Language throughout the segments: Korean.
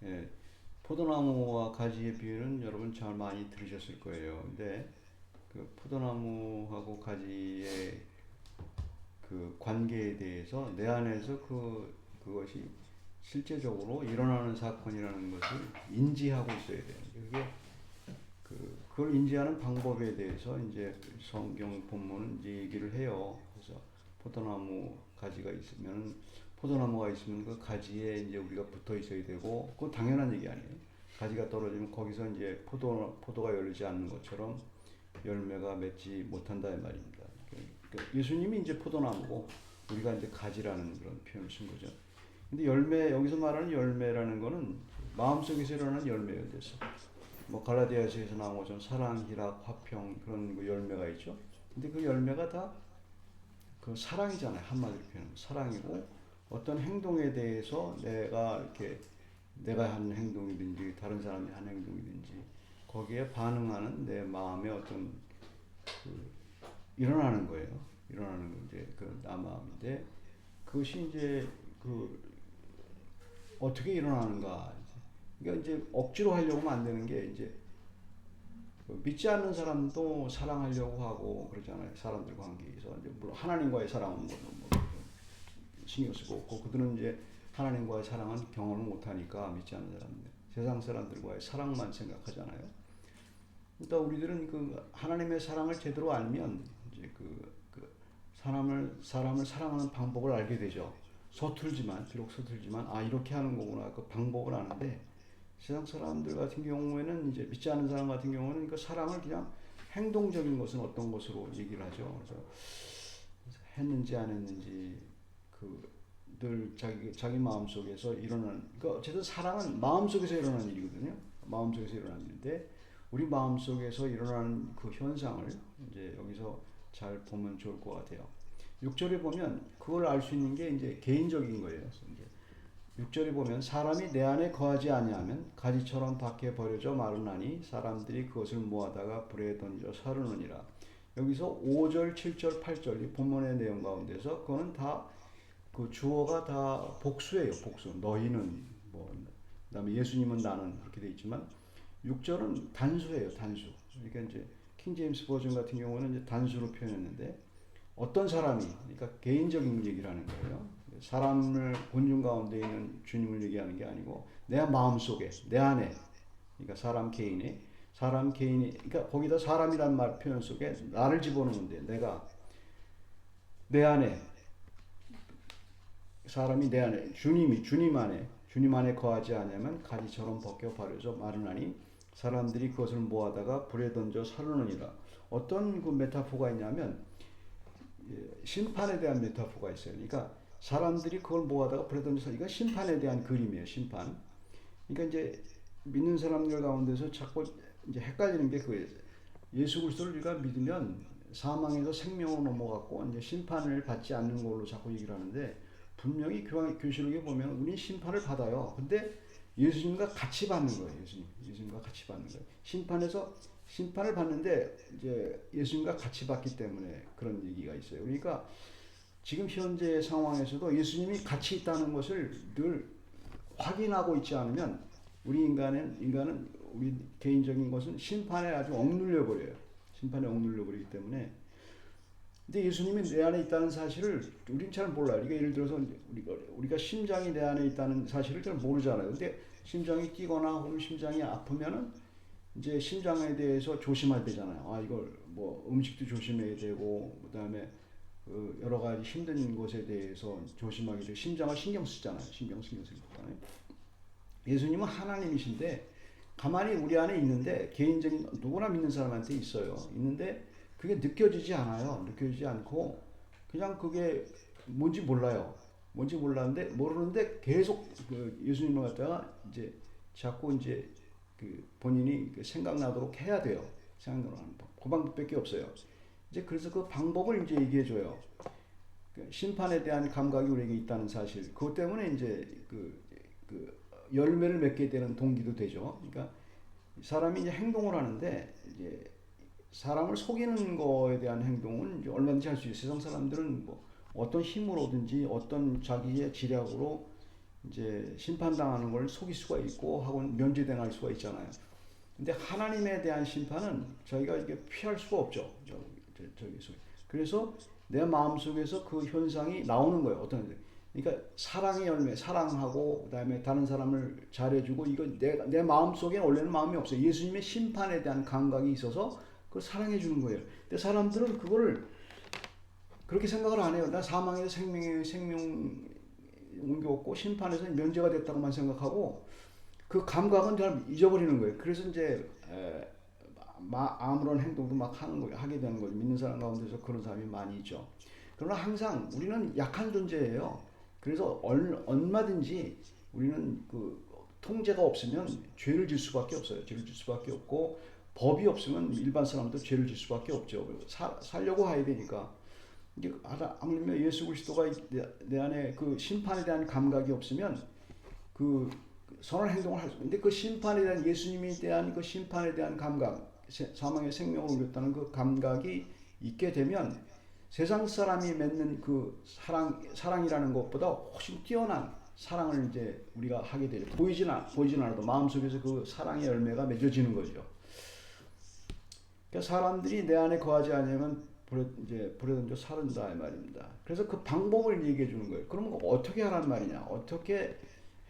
예, 포도나무와 가지의 비유는 여러분 잘 많이 들으셨을 거예요. 근데 그 포도나무하고 가지의 그 관계에 대해서 내 안에서 그것이 실제적으로 일어나는 사건이라는 것을 인지하고 있어야 돼요. 그게 그걸 인지하는 방법에 대해서 이제 성경 본문은 이제 얘기를 해요. 그래서 포도나무 가지가 있으면 포도나무가 있으면 그 가지에 이제 우리가 붙어 있어야 되고 그건 당연한 얘기 아니에요. 가지가 떨어지면 거기서 이제 포도가 열리지 않는 것처럼 열매가 맺지 못한다 이 말입니다. 그러니까 예수님이 이제 포도나무고 우리가 이제 가지라는 그런 표현을 쓴 거죠. 근데 열매 여기서 말하는 열매라는 거는 마음속에서 일어나는 열매예요. 그래서 뭐 갈라디아서에서 나온 것처럼 사랑, 희락, 화평 그런 그 열매가 있죠. 근데 그 열매가 다 그 사랑이잖아요. 한마디로 표현하면 사랑이고 어떤 행동에 대해서 내가 하는 행동이든지 다른 사람이 하는 행동이든지 거기에 반응하는 내 마음의 어떤 그 일어나는 거예요. 일어나는 이제 그 나 마음인데 그것이 이제 그 어떻게 일어나는가. 그러니까 이제 억지로 하려고 하면 안 되는 게 이제 믿지 않는 사람도 사랑하려고 하고 그러잖아요. 사람들 관계에서 이제 물론 하나님과의 사랑은 뭐 신경 쓰고 없고 그들은 이제 하나님과의 사랑은 경험을 못하니까 믿지 않는 사람들 세상 사람들과의 사랑만 생각하잖아요. 그러니까 우리들은 그 하나님의 사랑을 제대로 알면 이제 그 사람을 사랑하는 방법을 알게 되죠. 비록 서툴지만 아 이렇게 하는 거구나 그 방법을 아는데 세상 사람들 같은 경우에는 이제 믿지 않는 사람 같은 경우는 그 사랑을 그냥 행동적인 것은 어떤 것으로 얘기를 하죠. 그래서 했는지 안 했는지 그 늘 자기 마음 속에서 일어나는 그러니까 어쨌든 사랑은 마음 속에서 일어나는 일이거든요. 마음 속에서 일어나는 일인데 우리 마음 속에서 일어나는 그 현상을 이제 여기서 잘 보면 좋을 것 같아요. 6절에 보면 그걸 알 수 있는 게 이제 개인적인 거예요. 이제 6절에 보면 사람이 내 안에 거하지 아니하면 가지처럼 밖에 버려져 마르나니 사람들이 그것을 모아다가 불에 던져 사르느니라. 여기서 5절, 7절, 8절 이 본문의 내용 가운데서 그거는 다 그 주어가 다 복수예요. 복수. 너희는 뭐 그다음에 예수님은 나는 그렇게 돼 있지만 6절은 단수예요. 단수. 그러니까 이제 킹 제임스 버전 같은 경우는 이제 단수로 표현했는데 어떤 사람이 그러니까 개인적인 얘기라는 거예요. 사람을 본중 가운데 있는 주님을 얘기하는 게 아니고 내 마음 속에 내 안에 그러니까 사람 개인이 그러니까 거기다 사람이란 말 표현 속에 나를 집어넣는데 내가 내 안에 사람이 내 안에 주님 안에 거하지 않으면 가지처럼 벗겨 버려져 마르나니 사람들이 그것을 모아다가 불에 던져 사르느니라. 어떤 그 메타포가 있냐면 심판에 대한 메타포가 있어요. 그러니까 사람들이 그걸 모아다가 불에 던져서 이건 심판에 대한 그림이에요. 심판. 그러니까 이제 믿는 사람들 가운데서 자꾸 이제 헷갈리는 게 그거예요. 예수 그리스도를 우리가 믿으면 사망에서 생명으로 넘어갔고 이제 심판을 받지 않는 걸로 자꾸 얘기를 하는데 분명히 교실록에 보면 우리 심판을 받아요. 근데 예수님과 같이 받는 거예요. 예수님과 같이 받는 거예요. 심판을 받는데 이제 예수님과 같이 받기 때문에 그런 얘기가 있어요. 그러니까 지금 현재 상황에서도 예수님이 같이 있다는 것을 늘 확인하고 있지 않으면 인간은 우리 개인적인 것은 심판에 아주 억눌려 버려요. 심판에 억눌려 버리기 때문에 근데 예수님이 내 안에 있다는 사실을 우린 잘 몰라요. 그러니까 예를 들어서 우리가 심장이 내 안에 있다는 사실을 잘 모르잖아요. 근데 심장이 뛰거나 혹은 심장이 아프면은 이제 심장에 대해서 조심해야 되잖아요. 아 이걸 뭐 음식도 조심해야 되고 그다음에 그 여러 가지 힘든 것에 대해서 조심하기 위해 심장을 신경 쓰잖아요. 신경 쓰잖아요. 예수님은 하나님이신데 가만히 우리 안에 있는데 개인적인 누구나 믿는 사람한테 있어요. 있는데 그게 느껴지지 않아요. 느껴지지 않고 그냥 그게 뭔지 몰라요. 뭔지 몰랐는데 모르는데 계속 그 예수님을 갖다가 이제 자꾸 이제 그 본인이 생각나도록 해야 돼요. 생각나는 법. 그 방법밖에 없어요. 이제 그래서 그 방법을 이제 얘기해 줘요. 심판에 대한 감각이 우리에게 있다는 사실. 그것 때문에 이제 그 열매를 맺게 되는 동기도 되죠. 그러니까 사람이 이제 행동을 하는데 이제 사람을 속이는 거에 대한 행동은 이제 얼마든지 할 수 있어요. 세상 사람들은 뭐 어떤 힘으로든지 어떤 자기의 지략으로 이제 심판당하는 걸 속일 수가 있고 하고 면제당할 수가 있잖아요. 근데 하나님에 대한 심판은 저희가 이게 피할 수가 없죠. 저기서. 그래서 내 마음속에서 그 현상이 나오는 거예요. 어떤 그러니까 사랑의 열매, 사랑하고 그다음에 다른 사람을 잘해주고 이거 내 마음속에 원래는 마음이 없어요. 예수님의 심판에 대한 감각이 있어서 그걸 사랑해 주는 거예요. 근데 사람들은 그거를 그렇게 생각을 안 해요. 나 사망에서 생명 옮겨왔고 심판에서 면제가 됐다고만 생각하고 그 감각은 잘 잊어버리는 거예요. 그래서 이제 아무런 행동도 막 하는 거예요. 하게 되는 거죠. 믿는 사람 가운데서 그런 사람이 많이 있죠. 그러나 항상 우리는 약한 존재예요. 그래서 얼마든지 우리는 그 통제가 없으면 죄를 질 수밖에 없어요. 죄를 질 수밖에 없고 법이 없으면 일반 사람도 죄를 질 수밖에 없죠. 살려고 해야 되니까. 이게 아무리 예수 그리스도가 내 안에 그 심판에 대한 감각이 없으면 그 선한 행동을 할 수. 근데 그 심판에 대한 예수님에 대한 그 심판에 대한 감각, 사망의 생명을 얻었다는 그 감각이 있게 되면 세상 사람이 맺는 그 사랑이라는 것보다 훨씬 뛰어난 사랑을 이제 우리가 하게 되죠. 보이진 않아도 마음속에서 그 사랑의 열매가 맺어지는 거죠. 그러니까 사람들이 내 안에 거하지 않으면 불에 던져 사른다 이 말입니다. 그래서 그 방법을 얘기해 주는 거예요. 그러면 어떻게 하란 말이냐? 어떻게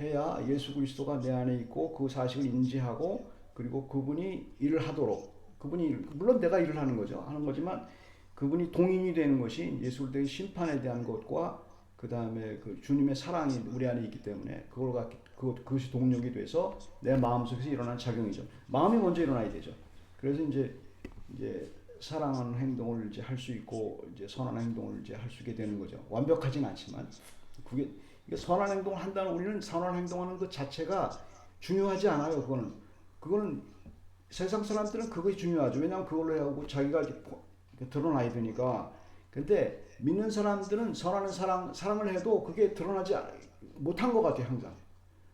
해야 예수 그리스도가 내 안에 있고 그 사실을 인지하고 그리고 그분이 일을 하도록 그분이 물론 내가 일을 하는 거지만 그분이 동인이 되는 것이 예수 그리스도의 심판에 대한 것과 그 다음에 그 주님의 사랑이 우리 안에 있기 때문에 그것이 동력이 돼서 내 마음속에서 일어난 작용이죠. 마음이 먼저 일어나야 되죠. 그래서 이제 사랑하는 행동을 이제 할 수 있고 이제 선한 행동을 이제 할 수 있게 되는 거죠. 완벽하진 않지만 그게 선한 행동을 한다는 우리는 선한 행동하는 것 자체가 중요하지 않아요. 그거는 세상 사람들은 그것이 중요하죠. 왜냐하면 그걸로 해하고 자기가 드러나야 되니까. 근데 믿는 사람들은 선하는 사랑을 해도 그게 드러나지 못한 것 같아요. 항상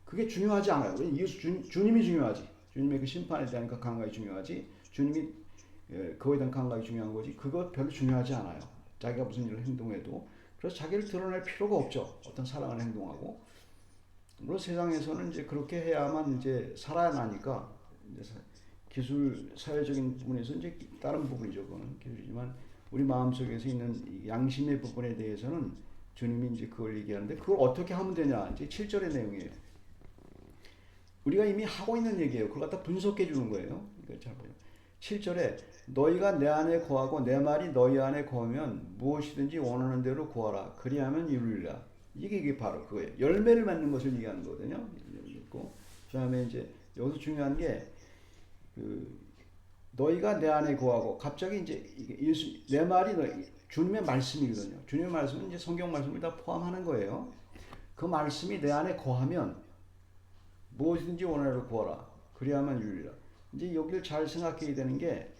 그게 중요하지 않아요. 주님이 중요하지. 주님의 그 심판에 대한 그 감각이 중요하지. 주님이 그거에 대한 감각이 중요한 거지. 그거 별로 중요하지 않아요. 자기가 무슨 일을 행동해도. 그래서 자기를 드러낼 필요가 없죠. 어떤 사랑을 행동하고. 물론 세상에서는 이제 그렇게 해야만 이제 살아나니까 기술 사회적인 부분에서 이제 다른 부분이죠. 그거는 기술이지만 우리 마음속에서 있는 양심의 부분에 대해서는 주님이 이제 그걸 얘기하는데 그걸 어떻게 하면 되냐? 이제 7절의 내용이에요. 우리가 이미 하고 있는 얘기예요. 그걸 갖다 분석해 주는 거예요. 이거 잘 보세요. 7절에 너희가 내 안에 거하고 내 말이 너희 안에 거하면 무엇이든지 원하는 대로 구하라. 그리하면 이루리라. 이게 바로 그거예요. 열매를 맺는 것을 얘기하는 거거든요. 그 다음에 이제 여기서 중요한 게 너희가 내 안에 거하고 갑자기 이제 내 말이 주님의 말씀이거든요. 주님의 말씀은 이제 성경 말씀을 다 포함하는 거예요. 그 말씀이 내 안에 거하면 무엇이든지 원하는 대로 구하라. 그리하면 이루리라. 이제 여기를 잘 생각해야 되는 게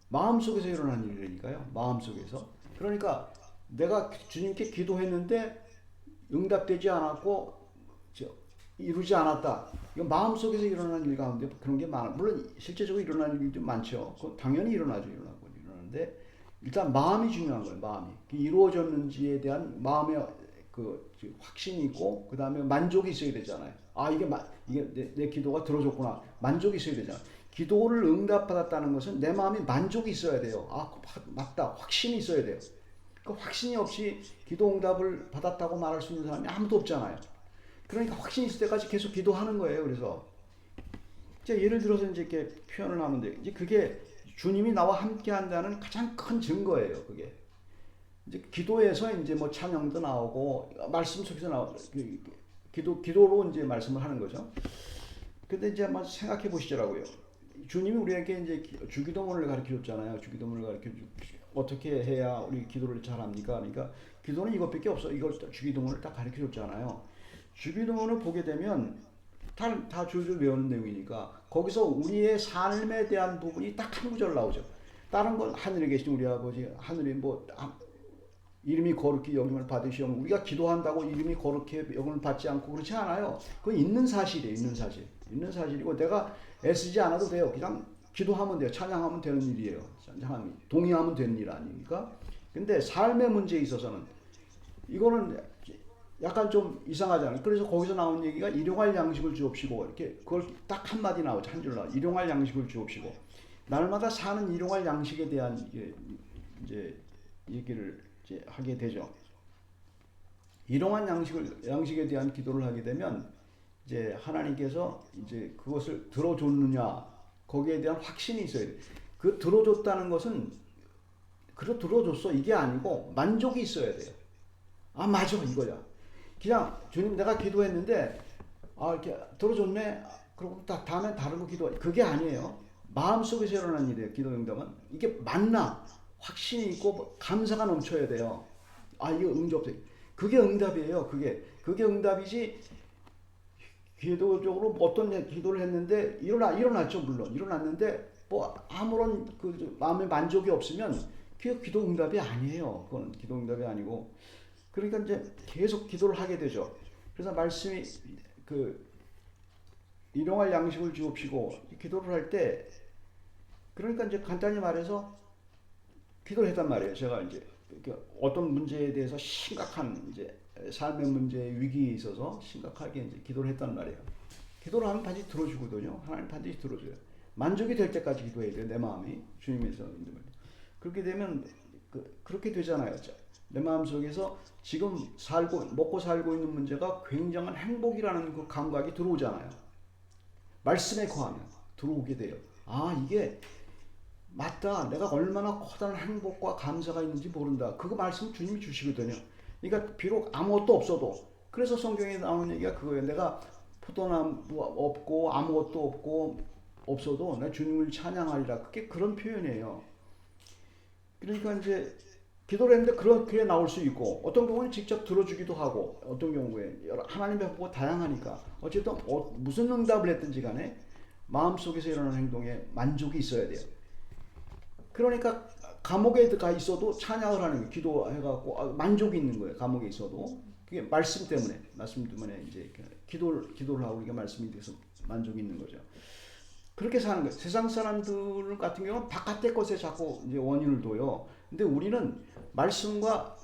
마음속에서 일어나는 일이니까요. 마음속에서. 그러니까 내가 주님께 기도했는데 응답되지 않았고 이루지 않았다. 이거 마음속에서 일어나는 일 가운데 그런 게 많아. 물론 실제적으로 일어나는 일도 많죠. 당연히 일어나는데 일단 마음이 중요한 거예요. 마음이. 이루어졌는지에 대한 마음의 그 확신이 있고 그 다음에 만족이 있어야 되잖아요. 이게 내 기도가 들어줬구나. 만족이 있어야 되잖아. 기도를 응답받았다는 것은 내 마음이 만족이 있어야 돼요. 맞다. 확신이 있어야 돼요. 그 확신이 없이 기도 응답을 받았다고 말할 수 있는 사람이 아무도 없잖아요. 그러니까 확신이 있을 때까지 계속 기도하는 거예요. 그래서 예를 들어서 이제 이렇게 표현을 하면 돼. 이제 그게 주님이 나와 함께 한다는 가장 큰 증거예요. 그게. 이제 기도에서 이제 뭐 찬양도 나오고 말씀 속에서 기도로 이제 말씀을 하는 거죠. 근데 이제 한번 생각해 보시더라고요. 주님이 우리에게 이제 주기도문을 가르쳐 줬잖아요. 주기도문을 가르쳐 어떻게 해야 우리 기도를 잘합니까? 그러니까 기도는 이것밖에 없어. 이걸 주기도문을 딱 가르쳐 줬잖아요. 주기도문을 보게 되면 다 줄줄 외우는 내용이니까 거기서 우리의 삶에 대한 부분이 딱 한 구절 나오죠. 다른 건 하늘에 계신 우리 아버지, 하늘에 뭐 이름이 거룩히 여김을 받으시오. 우리가 기도한다고 이름이 거룩히 여김을 받지 않고 그렇지 않아요. 그건 있는 사실이에요. 있는 사실이고 내가 애쓰지 않아도 돼요. 그냥 기도하면 돼요. 찬양하면 되는 일이에요. 동의하면 되는 일 아닙니까? 근데 삶의 문제에 있어서는 이거는 약간 좀 이상하잖아요. 그래서 거기서 나온 얘기가 일용할 양식을 주옵시고 이렇게 그걸 딱 한마디 나오죠. 한 줄 나와. 일용할 양식을 주옵시고 날마다 사는 일용할 양식에 대한 이제 얘기를 이제 하게 되죠. 일용할 양식에 대한 기도를 하게 되면 이제 하나님께서 이제 그것을 들어줬느냐 거기에 대한 확신이 있어야 돼. 그 들어줬다는 것은 그래 들어줬어 이게 아니고 만족이 있어야 돼요. 아 맞아 이거야. 그냥 주님 내가 기도했는데 아 이렇게 들어줬네. 그리고 다음엔 다른 거 기도. 그게 아니에요. 마음속에서 일어나는 일이에요. 기도 응답은 이게 맞나 확신이 있고 감사가 넘쳐야 돼요. 아 이거 응답돼. 그게 응답이에요. 그게 응답이지. 기도적으로 어떤 기도를 했는데 일어났죠. 물론 일어났는데 뭐 아무런 그 마음의 만족이 없으면 그게 기도 응답이 아니에요. 그건 기도 응답이 아니고 그러니까 이제 계속 기도를 하게 되죠. 그래서 말씀이 그 일용할 양식을 주옵시고 기도를 할 때 그러니까 이제 간단히 말해서 기도를 했단 말이에요. 제가 이제 어떤 문제에 대해서 심각한 이제 삶의 문제에 위기에 있어서 심각하게 이제 기도를 했단 말이에요. 기도를 하면 반드시 들어주거든요. 하나님 반드시 들어줘요. 만족이 될 때까지 기도해야 돼요. 내 마음이 주님에서 그렇게 되면 그렇게 되잖아요. 내 마음 속에서 지금 먹고 살고 있는 문제가 굉장한 행복이라는 그 감각이 들어오잖아요. 말씀에 거하면 들어오게 돼요. 아 이게 맞다. 내가 얼마나 커다란 행복과 감사가 있는지 모른다. 그거 말씀 주님이 주시거든요. 그러니까 비록 아무것도 없어도 그래서 성경에 나오는 얘기가 그거예요. 내가 포도나무 없고 아무것도 없어도 내 주님을 찬양하리라. 그게 그런 표현이에요. 그러니까 이제 기도를 했는데 그렇게 나올 수 있고 어떤 경우는 직접 들어주기도 하고 어떤 경우에 하나님의 보고 다양하니까 어쨌든 무슨 응답을 했든지 간에 마음속에서 일어나는 행동에 만족이 있어야 돼요. 그러니까 감옥에 가 있어도 찬양을 하는 거예요. 기도해갖고 만족이 있는 거예요. 감옥에 있어도 그게 말씀 때문에 이제 기도를 하고 우리가 말씀이 돼서 만족이 있는 거죠. 그렇게 사는 거예요. 세상 사람들 같은 경우는 바깥의 것에 자꾸 이제 원인을 둬요. 근데 우리는 말씀과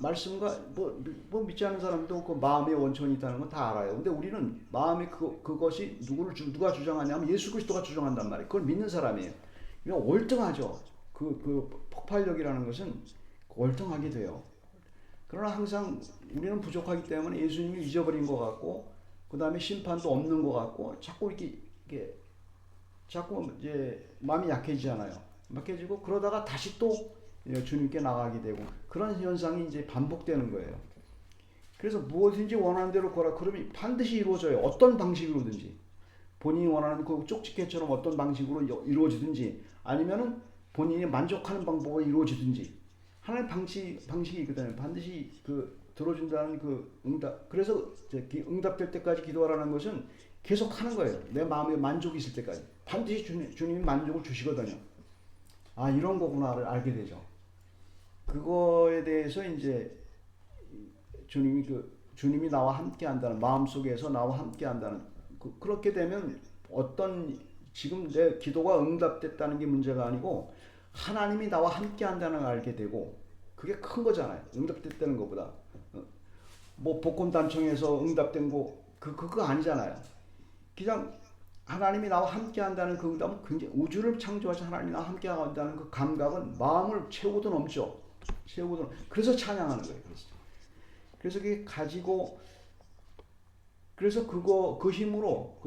뭐 믿지 않는 사람도 그 마음의 원천이 있다는 건 다 알아요. 근데 우리는 마음의 그것이 누가 주장하냐면 예수 그리스도가 주장한단 말이에요. 그걸 믿는 사람이에요. 그냥 월등하죠. 그 폭발력이라는 것은 월등하게 돼요. 그러나 항상 우리는 부족하기 때문에 예수님을 잊어버린 것 같고, 그 다음에 심판도 없는 것 같고, 자꾸 자꾸 이제 마음이 약해지잖아요. 약해지고 그러다가 다시 또 주님께 나가게 되고 그런 현상이 이제 반복되는 거예요. 그래서 무엇인지 원하는 대로 거라 그러면 반드시 이루어져요. 어떤 방식으로든지 본인이 원하는 그 쪽집게처럼 어떤 방식으로 이루어지든지 아니면은 본인이 만족하는 방법으로 이루어지든지 하나의 방식이 있거든요. 반드시 들어준다는 응답. 그래서 응답될 때까지 기도하라는 것은 계속 하는 거예요. 내 마음에 만족이 있을 때까지. 반드시 주님이 만족을 주시거든요. 아, 이런 거구나를 알게 되죠. 그거에 대해서 이제 주님이 나와 함께 한다는, 마음속에서 나와 함께 한다는, 그렇게 되면 지금 내 기도가 응답됐다는 게 문제가 아니고 하나님이 나와 함께 한다는 걸 알게 되고 그게 큰 거잖아요. 응답됐다는 것보다. 뭐 복권단총에서 응답된 그거 아니잖아요. 그냥 하나님이 나와 함께 한다는 그 응답은 굉장히 우주를 창조하신 하나님이 나와 함께 한다는 그 감각은 마음을 채우고도 넘죠. 그래서 찬양하는 거예요. 그래서 그게 가지고 그래서 그 힘으로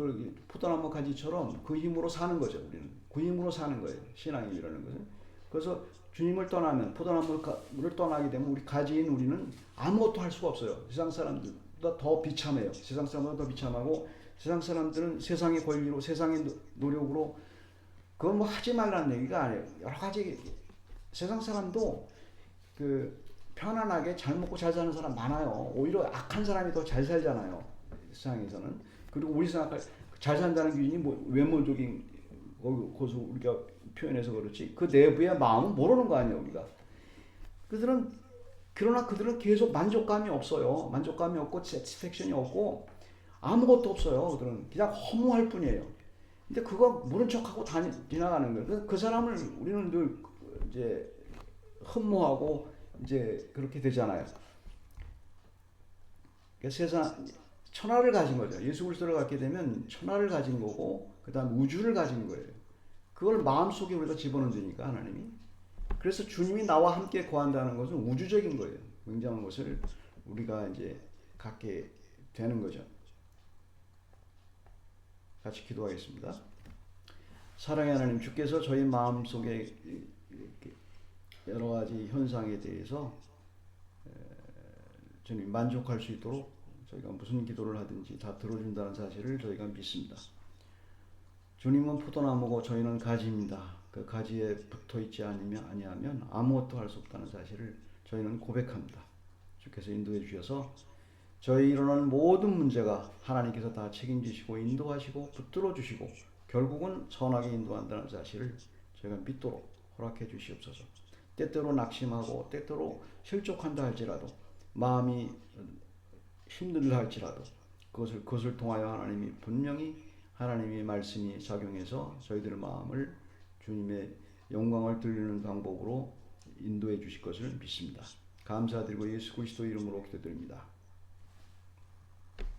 포도나무 가지처럼 그 힘으로 사는 거죠. 우리는 그 힘으로 사는 거예요. 신앙이라는 것은. 그래서 주님을 떠나면 포도나무를 떠나게 되면 우리 가지인 우리는 아무것도 할 수가 없어요. 세상 사람들보다 더 비참해요. 세상 사람보다 더 비참하고 세상 사람들은 세상의 권리로 세상의 노력으로 그건 뭐 하지 말라는 얘기가 아니에요. 여러 가지 세상 사람도 편안하게 잘 먹고 잘 사는 사람 많아요. 오히려 악한 사람이 더 잘 살잖아요. 세상에서는. 그리고 우리 생각할 잘 산다는 기준이 뭐 외모적인 것을 우리가 표현해서 그렇지 그 내부의 마음은 모르는 거 아니에요. 우리가. 그러나 그들은 계속 만족감이 없어요. 만족감이 없고 세티스팩션이 없고 아무것도 없어요. 그들은 그냥 허무할 뿐이에요. 근데 그거 모른 척하고 지나가는 거예요. 그 사람을 우리는 늘 이제 흠모하고 이제 그렇게 되잖아요. 그러니까 세상 천하를 가진 거죠. 예수 그리스도를 갖게 되면 천하를 가진 거고 그다음 우주를 가진 거예요. 그걸 마음속에 우리가 집어넣으니까 하나님이. 그래서 주님이 나와 함께 거한다는 것은 우주적인 거예요. 굉장한 것을 우리가 이제 갖게 되는 거죠. 같이 기도하겠습니다. 사랑의 하나님, 주께서 저희 마음속에 여러 가지 현상에 대해서 주님 만족할 수 있도록 저희가 무슨 기도를 하든지 다 들어준다는 사실을 저희가 믿습니다. 주님은 포도나무고 저희는 가지입니다. 그 가지에 붙어 있지 아니하면 아무것도 할 수 없다는 사실을 저희는 고백합니다. 주께서 인도해 주셔서 저희 일어나는 모든 문제가 하나님께서 다 책임지시고 인도하시고 붙들어 주시고 결국은 선하게 인도한다는 사실을 저희가 믿도록 허락해 주시옵소서. 때때로 낙심하고 때때로 실족한다 할지라도 마음이 힘들다 할지라도 그것을 통하여 하나님이 분명히 하나님의 말씀이 작용해서 저희들의 마음을 주님의 영광을 들리는 방법으로 인도해 주실 것을 믿습니다. 감사드리고 예수 그리스도 이름으로 기도드립니다.